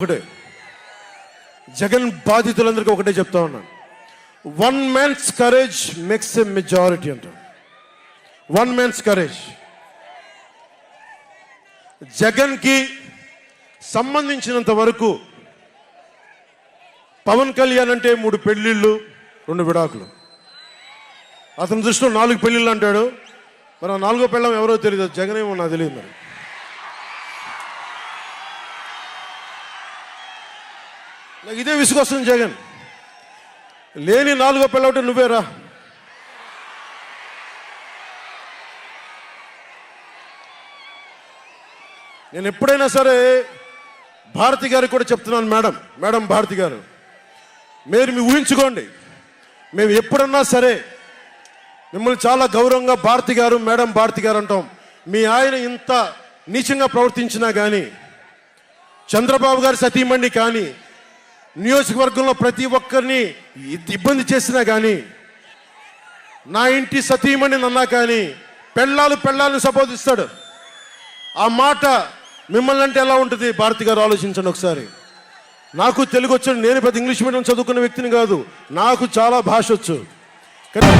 ఒకటే జగన్ బాధితులందరికీ ఒకటే చెప్తా ఉన్నాను. One man's courage makes a majority అంట. One man's courage. జగన్కి సంబంధించినంత వరకు పవన్ కళ్యాణ్ అంటే 3 పెళ్ళిళ్ళు 2 విడాకులు. అతని దృష్టిలో 4 పెళ్ళిళ్ళు అంటాడు. మరి ఆ 4వ పెళ్ళం ఎవరో తెలియదు. జగన్ ఏమో నాకు తెలియదు. మరి నాకు ఇదే విసుగొస్తుంది. జగన్ లేని 4వ పెళ్ళవుటే నువ్వేరా. నేను ఎప్పుడైనా సరే భారతి గారికి కూడా చెప్తున్నాను, మేడం భారతి గారు, మీరు ఊహించుకోండి, మేము ఎప్పుడన్నా సరే మిమ్మల్ని చాలా గౌరవంగా భారతి గారు, మేడం భారతి గారు అంటాం. మీ ఆయన ఇంత నీచంగా ప్రవర్తించినా కానీ, చంద్రబాబు గారి సతీమణి కానీ, నియోజకవర్గంలో ప్రతి ఒక్కరిని ఇబ్బంది చేసినా కానీ, నా ఇంటి సతీమణి అన్నా కానీ పెళ్ళాలను సంబోధిస్తాడు. ఆ మాట మిమ్మల్ని అంటే ఎలా ఉంటుంది భారతి గారు? ఆలోచించండి ఒకసారి. నాకు తెలుగు వచ్చాడు, నేను పెద్ద ఇంగ్లీష్ మీడియం చదువుకున్న వ్యక్తిని కాదు, నాకు చాలా భాష వచ్చు. కానీ